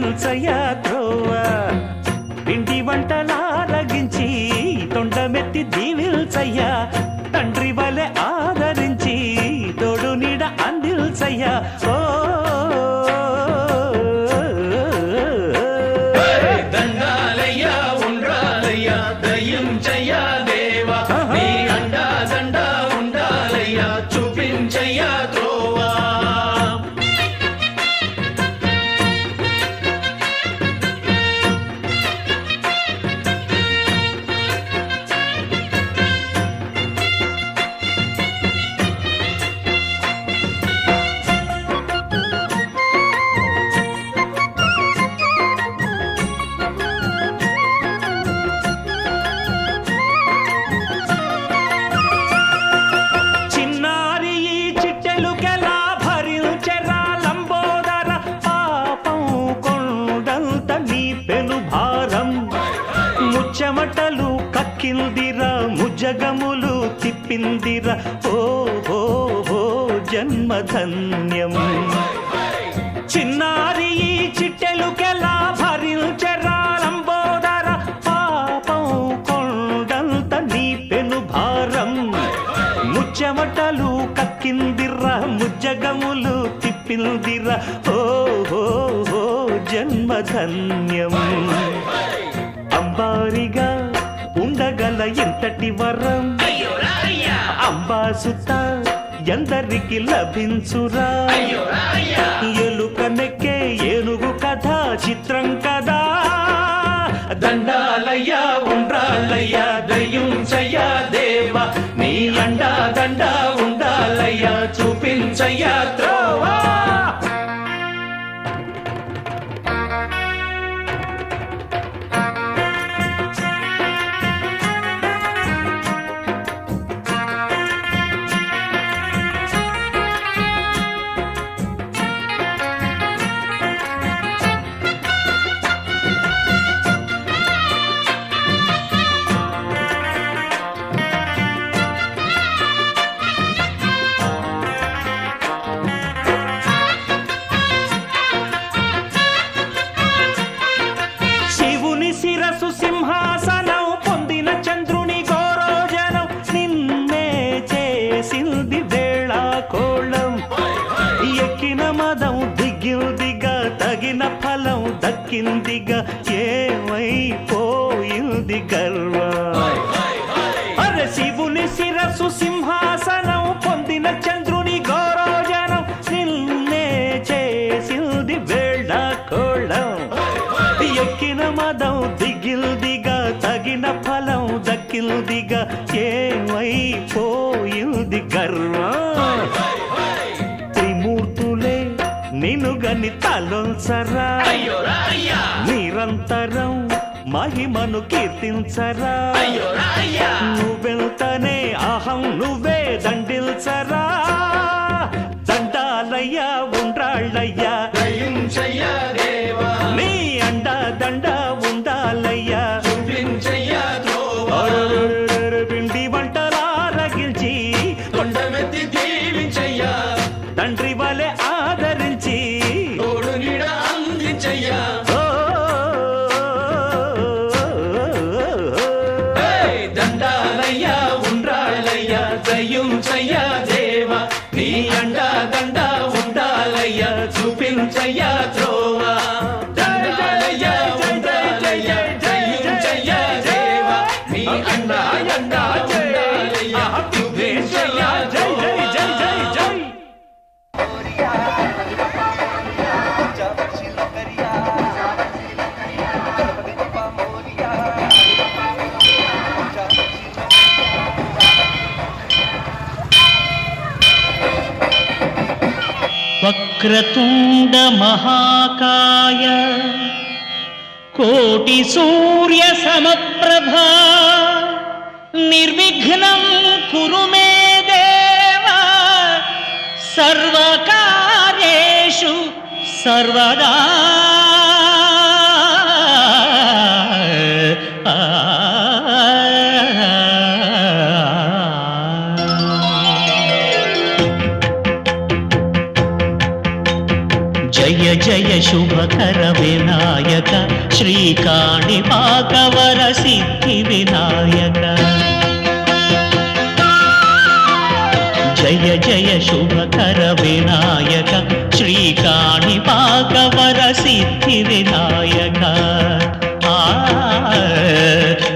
చూపించయ్యా త్రోవ పిండి వంటలారగించి తొండమెత్తి దీవిల్చయ్యా తండ్రి వలె ఆదరించి తోడు నీడ అందిల్చయ్యా ఓ దండాలయ్యా ఉండ్రాలయ్యా దయించయ్యా దేవా నీ అండా దండా ఉండాలయ్యా చూపించయ్యా త్రోవా చెమటలు కక్కిందిరా ముజగములు తిప్పిందిరా ఓ ఓ ఓ జన్మధన్యం చిన్నారి ఈ చిట్టెలుకెలా భరించెరా లంబోదర పాపం కొండంత నీ పెను భారం ముచ్చెమటలు కక్కిందిరా ముజ్జగములు తిప్పిందిరా ఓ ఓ ఓ జన్మధన్యం అంబారిగా ఉండగల ఎంతటి వరం అంబాసుత ఎందరికి లభించురా ఎలుకనెక్కే ఏనుగు కథ చిత్రం కదా దండాలయ్యా ఉండ్రాలయ్యా దయించయ్యా దేవా నీ అండా దండా ఉండాలయ్యా చూపించయ్యా త్రోవా శిరసు సింహాసనం పొందిన చంద్రుని గౌరోజనం నిన్నే చేసింది వేళా కోళం ఎక్కిన మదం దిగిందిగా తగిన ఫలం దక్కిందిగా ఏమైపోయింది గర్వం అరే శివుని శిరసు సింహాసనం పొందిన చంద్రుని గౌరోజనం నిన్నే చేసింది వేళా కోళం ఎక్కిన మదం దిగిల్దిగా తగిన ఫలం దక్కిల్దిగా ఏమైపోయింది గర్వం త్రిమూర్తులే నిన్ను గని తలొంచరా నిరంతరం మహిమను కీర్తించరా నువ్వెళ్తనే అహం నువ్వే దండిల్చరా దండాలయ్యా ఉండ్రాళ్ళయ్యా దయించయ్యా దేవా నీ అండా దండా ఉండాలయ్యా చూపించయ్యా త్రోవా పిండి వంటలారగించి కొండమెత్తి దీవించయ్యా తండ్రి వలె ఆదరించి తోడు నీడ అందించయ్యా దండాలయ్యా ఉండ్రాళ్ళయ్యా దయించయ్యా దేవా నీ అండా దండా ఉండాలయ్యా చూపించయ్యా త్రోవా దండాలయ్యా ఉండ్రాళ్ళయ్యా దయించయ్యా దేవా నీ అండా దండా ఉండాలయ్యా చూపించయ్యా జై జై జై జై జై వక్రతుండ మహాకాయ కోటి సూర్య సమప్రభా నిర్విఘ్నం కురు మే దేవా సర్వకార్యేషు సర్వదా జయ జయ శుభకర వినాయక శ్రీకాణిపాకవర సిద్ధి వినాయక జయ జయ శుభకర వినాయక శ్రీకాణిపాకవర సిద్ధి వినాయక ఆ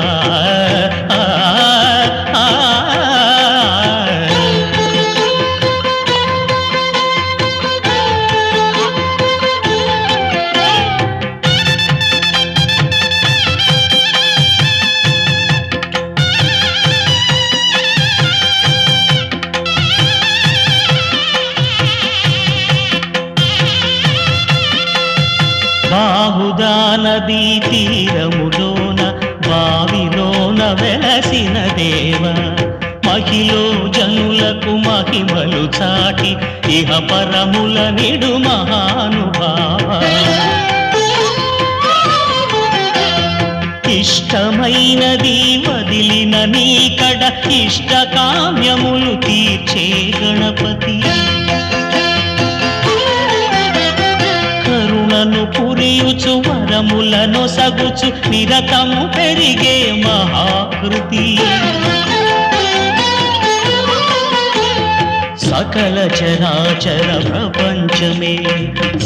ఆ ఆ ఆ బాహుదా నదీ తీరములోన బావిలోన వెలసిన దేవ మహిలో జనులకు మహిమలు చాటి ఇహ పరముల నిడు మహానుభావ ఇష్టమైనది వదిలిన నీకడ ఇష్ట కామ్యములు తీర్చే గణపతి కరుణను పురియుచు వరములను సగుచు నిరతము పెరిగే మహాకృతి సకల చరాచర ప్రపంచమే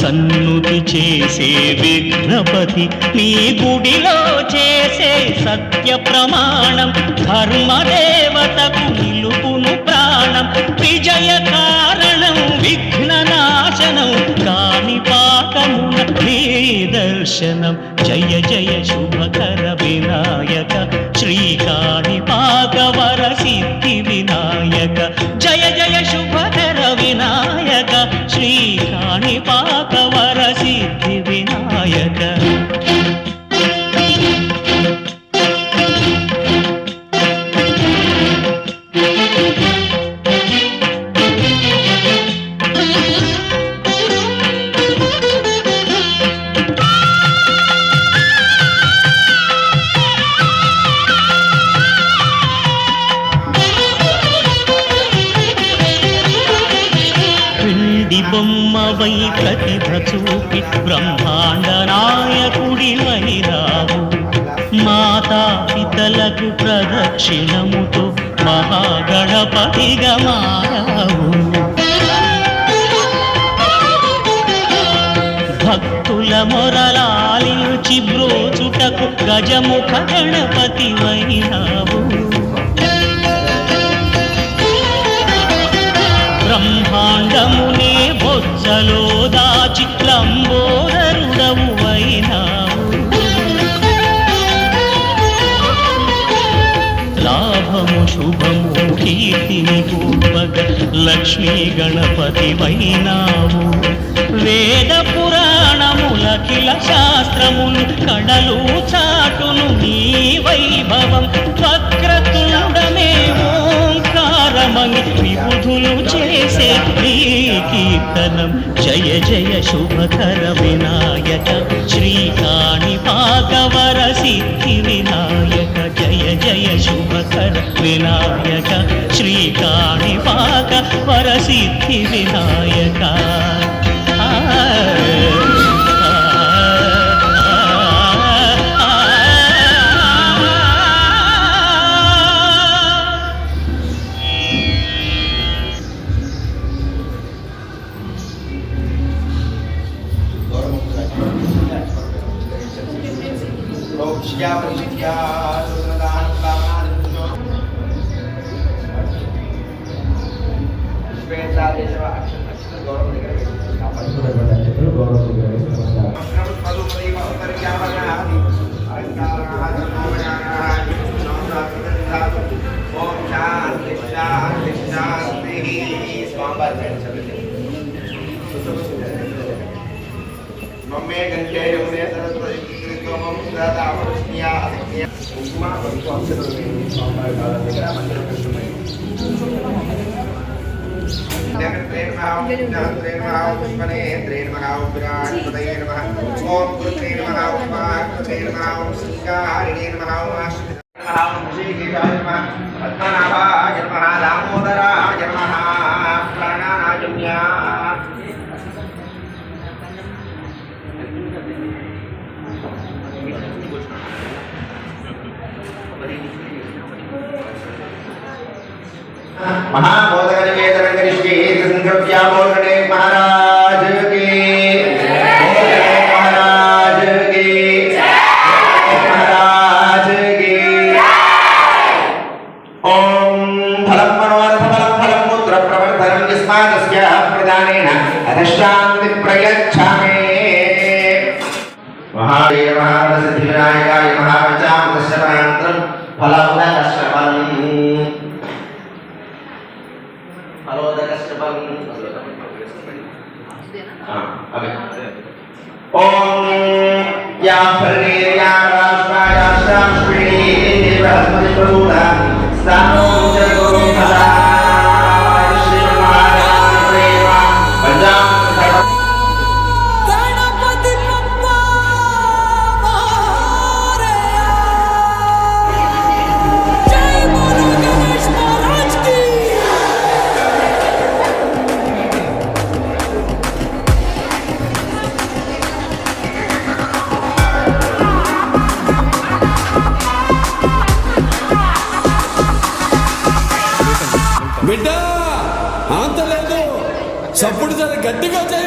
సన్నుతి చేసే విఘ్నపతి నీ గుడిలో చేసే సత్య ప్రమాణం ధర్మదేవతకు నిలుపును ప్రాణం విజయ కారణం విఘ్న నాశనం కాణిపాకమున నీ దర్శనం జయ జయ శుభకర వినాయక శ్రీకాణిపాకవర సిద్ధి వినాయక జయ జయ శుభకర వినాయక శ్రీకాణిపాకవర సిద్ధి వినాయక బొమ్మవై ప్రతిభ చూపి బ్రహ్మాండ నాయకుడి వైరావు మాతా పితలకు ప్రదక్షిణముతో మహాగణపతిగా మారావు భక్తుల మొరలాలించి బ్రోచుటకు గజముఖ గణపతి వైరావు బ్రహ్మాండమునే బొజ్జలో దాచి లంబోదరుడవు అయినావు లాభము శుభము కీర్తిని పూర్వగ లక్ష్మీ గణపతి వైనావు వేద పురాణములకిల శాస్త్రములు కడలు చాటును నీ వైభవం వక్రతుండమే ఓంకారమని విబుధులు చేసే నీ కీర్తనం జయ జయ శుభకర వినాయక శ్రీకాణిపాకవర సిద్ధి వినాయక జయ జయ శుభకర వినాయక శ్రీకాణిపాకవర సిద్ధి వినాయక मम्मे गंगे यमुने सरस्वती त्रिकोमं सदावृष्ण्या अग्न्या कुसुमा पंचोक्षरे स्वामी काला दिगरा मंत्र कृष्णमय जगत्रेन महात्रेन महापुष्पने त्रेन महाविराट पदये नमः ओम गुरुतेन महाउपाकृतेन महासिंहारिणे नमः महामुषिकेशाय नमः पद्मनाभाय नमः दामोदराय नमः प्राणानाय नमः महामोदक निवेदन करिष्ये संकल्प्यामोदने महाराज की महाराज की महाराज की ओम फलं मनोरथ फलं पुत्र प्रवर्धनं यस्मादस्य प्रदानेन अधशान्ति प्रयच्छामि महादेव महासिद्धिविनायकाय महापंचामृतस्य परान्तरं फलोदकश्रवणम् ओम या फलेरिया राष्ट्राया श्रावणी बृहस्पति प्रभुता स्थानो जगो फला श्री महाराज प्रेम पंजाब गणपति बप्पा मोरया जय बोलो गणेश महाराज की బిడ్డ అంత లేదు చప్పుడు జర గట్టిగా చేయి